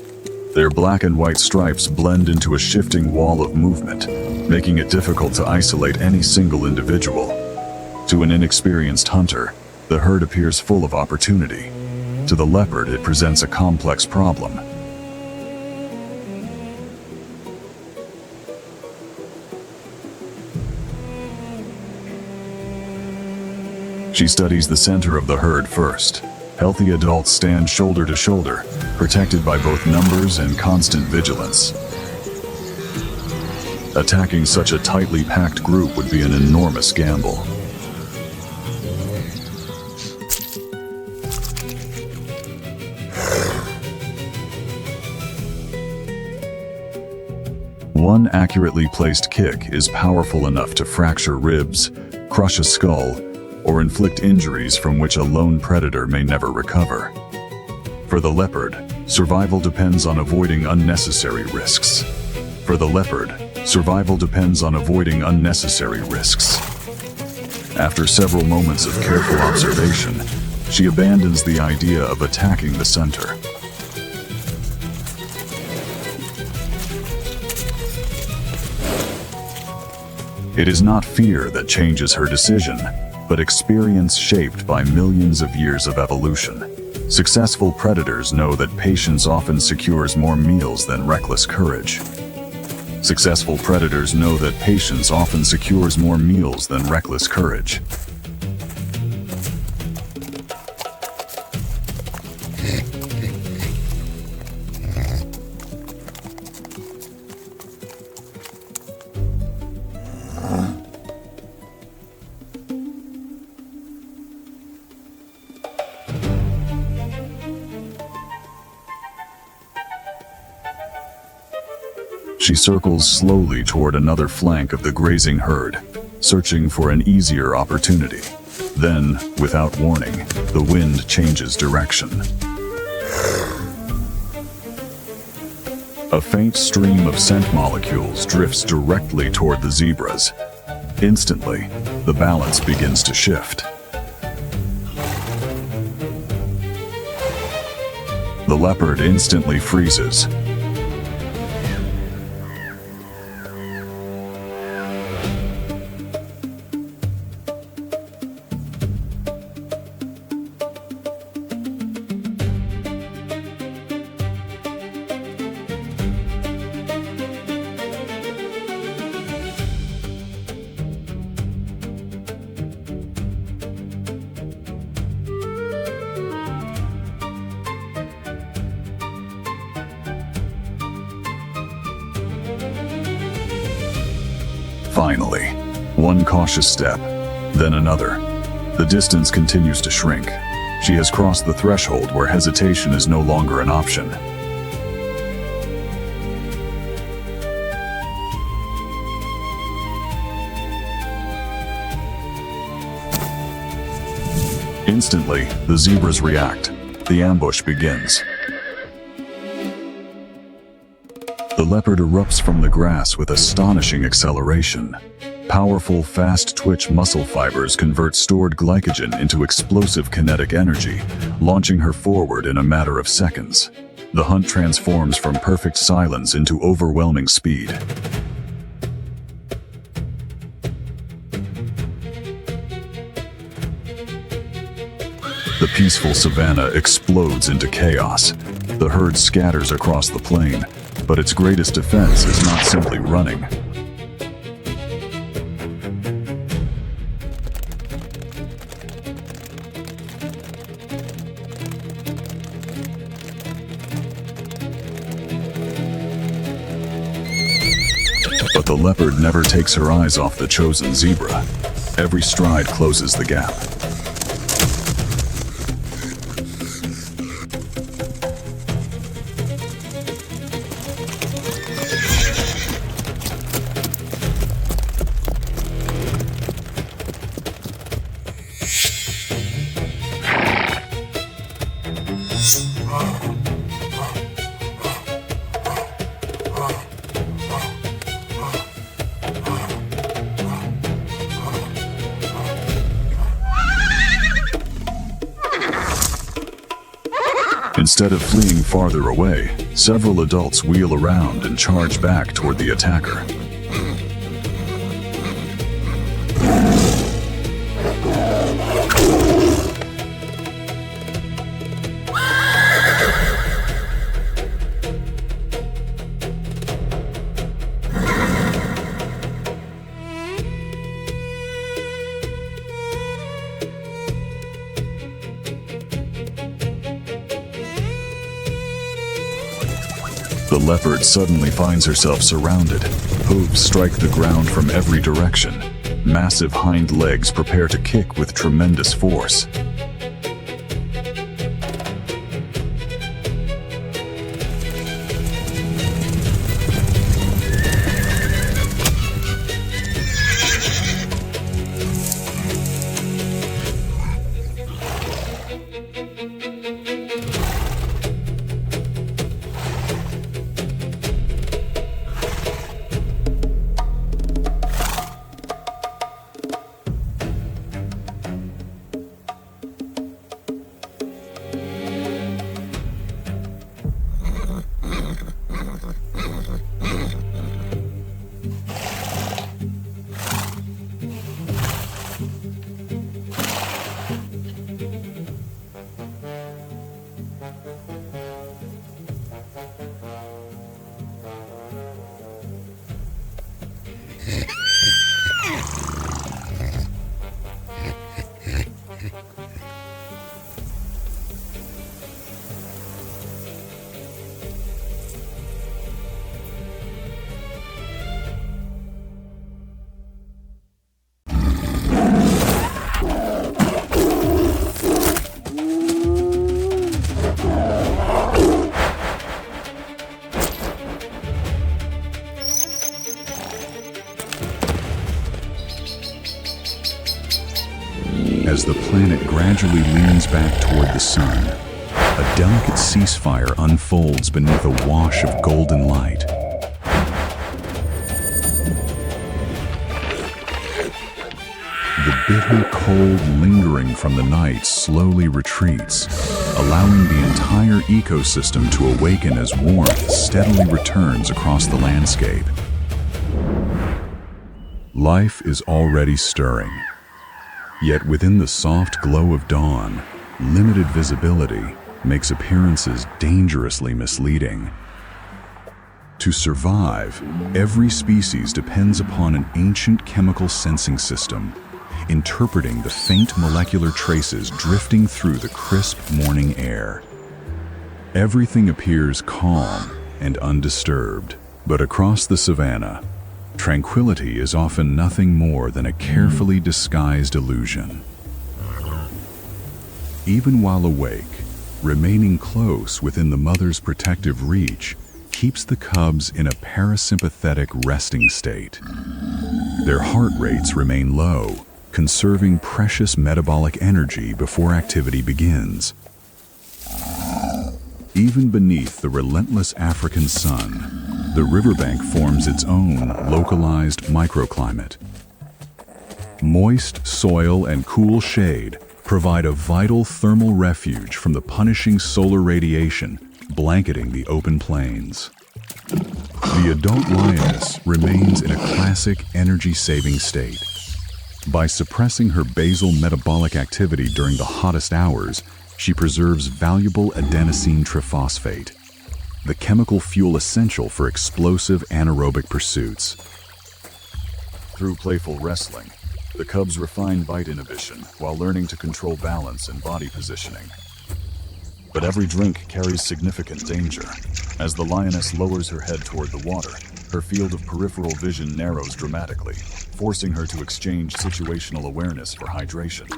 Speaker 1: Their black and white stripes blend into a shifting wall of movement, making it difficult to isolate any single individual. To an inexperienced hunter, the herd appears full of opportunity. To the leopard, it presents a complex problem. She studies the center of the herd first. Healthy adults stand shoulder to shoulder, protected by both numbers and constant vigilance. Attacking such a tightly packed group would be an enormous gamble. One accurately placed kick is powerful enough to fracture ribs, crush a skull, or inflict injuries from which a lone predator may never recover. For the leopard, survival depends on avoiding unnecessary risks. After several moments of careful observation, she abandons the idea of attacking the center. It is not fear that changes her decision, but experience shaped by millions of years of evolution. Successful predators know that patience often secures more meals than reckless courage. She circles slowly toward another flank of the grazing herd, searching for an easier opportunity. Then, without warning, the wind changes direction. A faint stream of scent molecules drifts directly toward the zebras. Instantly, the balance begins to shift. The leopard instantly freezes. Finally, one cautious step, then another. The distance continues to shrink. She has crossed the threshold where hesitation is no longer an option. Instantly, the zebras react. The ambush begins. The leopard erupts from the grass with astonishing acceleration. Powerful, fast-twitch muscle fibers convert stored glycogen into explosive kinetic energy, launching her forward in a matter of seconds. The hunt transforms from perfect silence into overwhelming speed. The peaceful savannah explodes into chaos. The herd scatters across the plain, but its greatest defense is not simply running. But the leopard never takes her eyes off the chosen zebra. Every stride closes the gap. Instead of fleeing farther away, several adults wheel around and charge back toward the attacker. The leopard suddenly finds herself surrounded. Hooves strike the ground from every direction. Massive hind legs prepare to kick with tremendous force.
Speaker 2: As the planet gradually leans back toward the sun, a delicate ceasefire unfolds beneath a wash of golden light. The bitter cold lingering from the night slowly retreats, allowing the entire ecosystem to awaken as warmth steadily returns across the landscape. Life is already stirring. Yet within the soft glow of dawn, limited visibility makes appearances dangerously misleading. To survive, every species depends upon an ancient chemical sensing system, interpreting the faint molecular traces drifting through the crisp morning air. Everything appears calm and undisturbed, but across the savannah, tranquility is often nothing more than a carefully disguised illusion. Even while awake, remaining close within the mother's protective reach keeps the cubs in a parasympathetic resting state. Their heart rates remain low, conserving precious metabolic energy before activity begins. Even beneath the relentless African sun, the riverbank forms its own localized microclimate. Moist soil and cool shade provide a vital thermal refuge from the punishing solar radiation blanketing the open plains. The adult lioness remains in a classic energy-saving state. By suppressing her basal metabolic activity during the hottest hours, she preserves valuable adenosine triphosphate, the chemical fuel essential for explosive anaerobic pursuits.
Speaker 1: Through playful wrestling, the cubs refine bite inhibition while learning to control balance and body positioning. But every drink carries significant danger. As the lioness lowers her head toward the water, her field of peripheral vision narrows dramatically, forcing her to exchange situational awareness for hydration.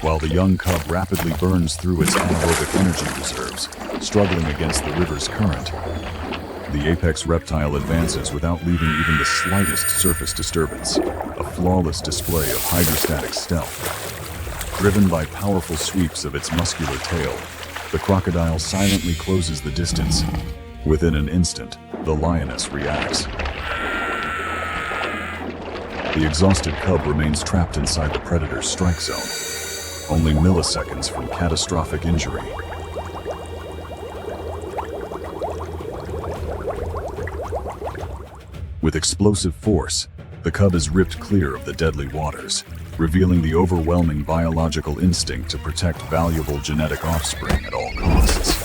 Speaker 1: While the young cub rapidly burns through its anaerobic energy reserves, struggling against the river's current. The apex reptile advances without leaving even the slightest surface disturbance, a flawless display of hydrostatic stealth. Driven by powerful sweeps of its muscular tail, the crocodile silently closes the distance. Within an instant, the lioness reacts. The exhausted cub remains trapped inside the predator's strike zone, only milliseconds from catastrophic injury. With explosive force, the cub is ripped clear of the deadly waters, revealing the overwhelming biological instinct to protect valuable genetic offspring at all costs.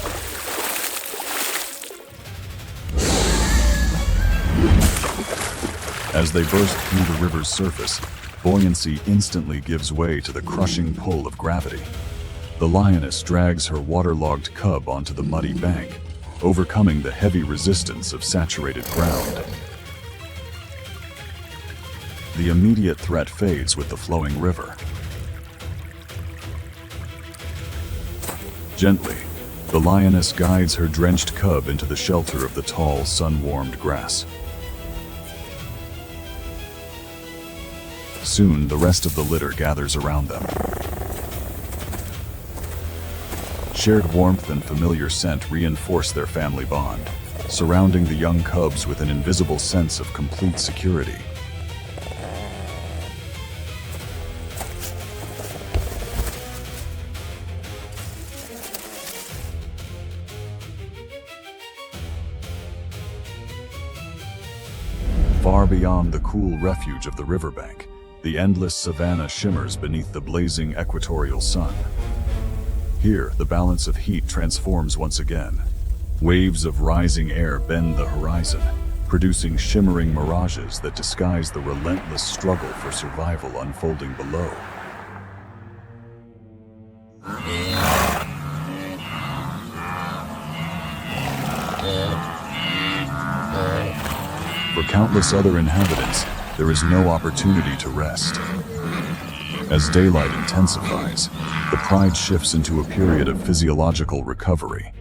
Speaker 1: As they burst through the river's surface, buoyancy instantly gives way to the crushing pull of gravity. The lioness drags her waterlogged cub onto the muddy bank, overcoming the heavy resistance of saturated ground. The immediate threat fades with the flowing river. Gently, the lioness guides her drenched cub into the shelter of the tall, sun-warmed grass. Soon, the rest of the litter gathers around them. Shared warmth and familiar scent reinforce their family bond, surrounding the young cubs with an invisible sense of complete security. Far beyond the cool refuge of the riverbank, the endless savanna shimmers beneath the blazing equatorial sun. Here, the balance of heat transforms once again. Waves of rising air bend the horizon, producing shimmering mirages that disguise the relentless struggle for survival unfolding below. For countless other inhabitants, there is no opportunity to rest. As daylight intensifies, the pride shifts into a period of physiological recovery.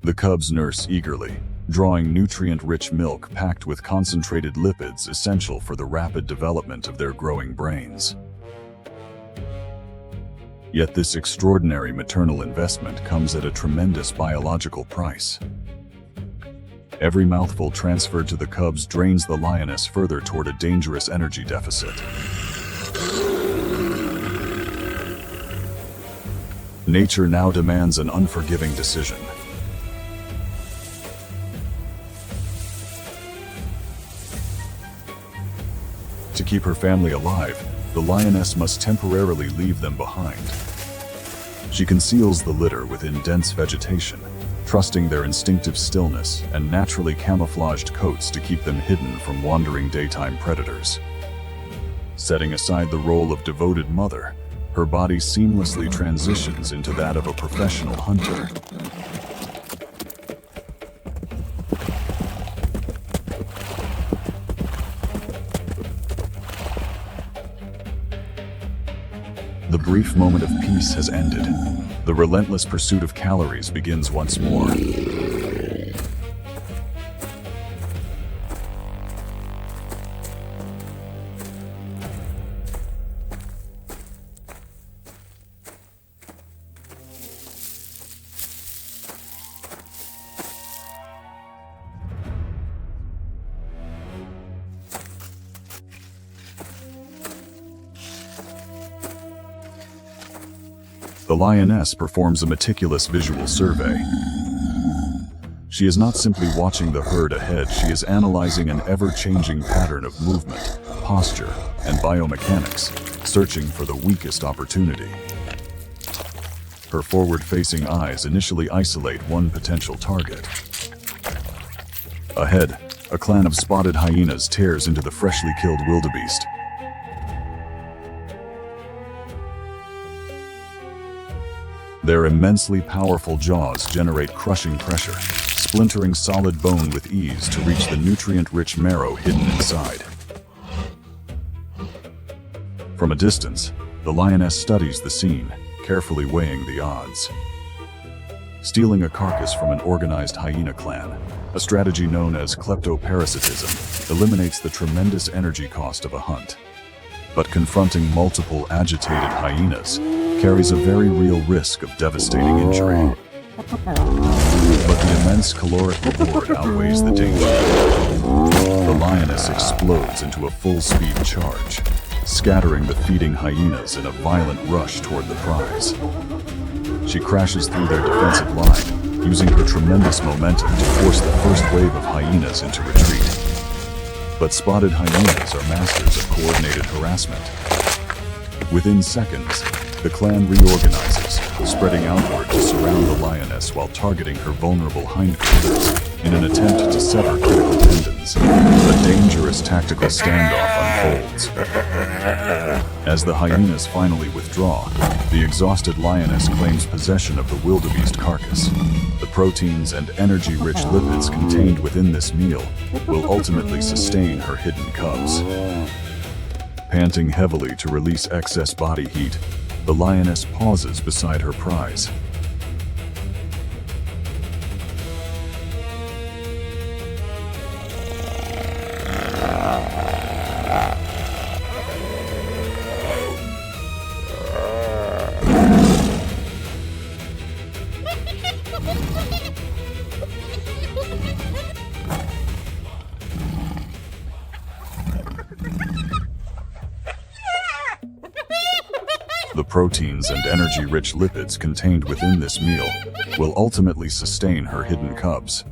Speaker 1: The cubs nurse eagerly, drawing nutrient-rich milk packed with concentrated lipids essential for the rapid development of their growing brains. Yet this extraordinary maternal investment comes at a tremendous biological price. Every mouthful transferred to the cubs drains the lioness further toward a dangerous energy deficit. Nature now demands an unforgiving decision. To keep her family alive, the lioness must temporarily leave them behind. She conceals the litter within dense vegetation, trusting their instinctive stillness and naturally camouflaged coats to keep them hidden from wandering daytime predators. Setting aside the role of devoted mother, her body seamlessly transitions into that of a professional hunter. The brief moment of peace has ended. The relentless pursuit of calories begins once more. The lioness performs a meticulous visual survey. She is not simply watching the herd ahead, she is analyzing an ever-changing pattern of movement, posture, and biomechanics, searching for the weakest opportunity. Her forward-facing eyes initially isolate one potential target. Ahead, a clan of spotted hyenas tears into the freshly killed wildebeest. Their immensely powerful jaws generate crushing pressure, splintering solid bone with ease to reach the nutrient-rich marrow hidden inside. From a distance, the lioness studies the scene, carefully weighing the odds. stealing a carcass from an organized hyena clan. A strategy known as kleptoparasitism eliminates the tremendous energy cost of a hunt. But confronting multiple agitated hyenas carries a very real risk of devastating injury. But the immense caloric reward outweighs the danger. The lioness explodes into a full-speed charge, scattering the feeding hyenas in a violent rush toward the prize. She crashes through their defensive line, using her tremendous momentum to force the first wave of hyenas into retreat. But spotted hyenas are masters of coordinated harassment. Within seconds, the clan reorganizes, spreading outward to surround the lioness while targeting her vulnerable hindquarters in an attempt to sever critical tendons. A dangerous tactical standoff unfolds. As the hyenas finally withdraw, the exhausted lioness claims possession of the wildebeest carcass. The proteins and energy-rich lipids contained within this meal will ultimately sustain her hidden cubs. Panting heavily to release excess body heat, the lioness pauses beside her prize. The proteins and energy-rich lipids contained within this meal will ultimately sustain her hidden cubs.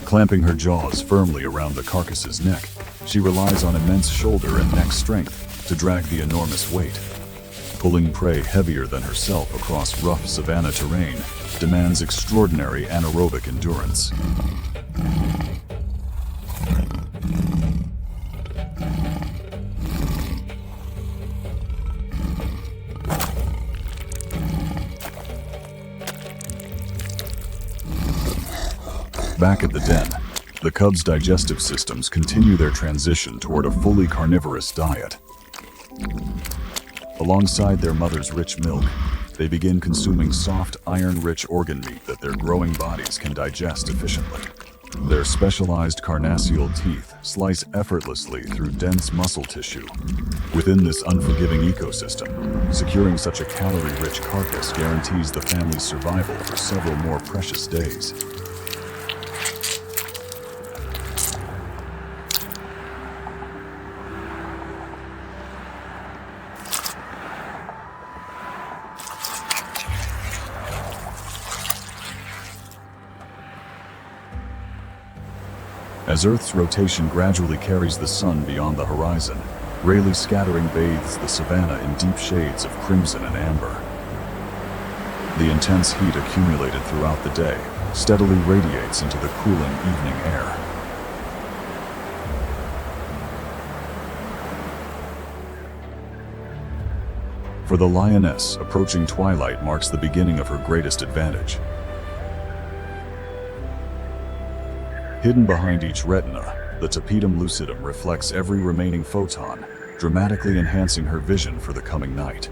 Speaker 1: Clamping her jaws firmly around the carcass's neck, she relies on immense shoulder and neck strength to drag the enormous weight. Pulling prey heavier than herself across rough savanna terrain demands extraordinary anaerobic endurance. Back at the den, the cubs' digestive systems continue their transition toward a fully carnivorous diet. Alongside their mother's rich milk, they begin consuming soft, iron-rich organ meat that their growing bodies can digest efficiently. Their specialized carnassial teeth slice effortlessly through dense muscle tissue. Within this unforgiving ecosystem, securing such a calorie-rich carcass guarantees the family's survival for several more precious days. As Earth's rotation gradually carries the sun beyond the horizon, Rayleigh's scattering bathes the savanna in deep shades of crimson and amber. The intense heat accumulated throughout the day steadily radiates into the cooling evening air. For the lioness, approaching twilight marks the beginning of her greatest advantage. Hidden behind each retina, the tapetum lucidum reflects every remaining photon, dramatically enhancing her vision for the coming night.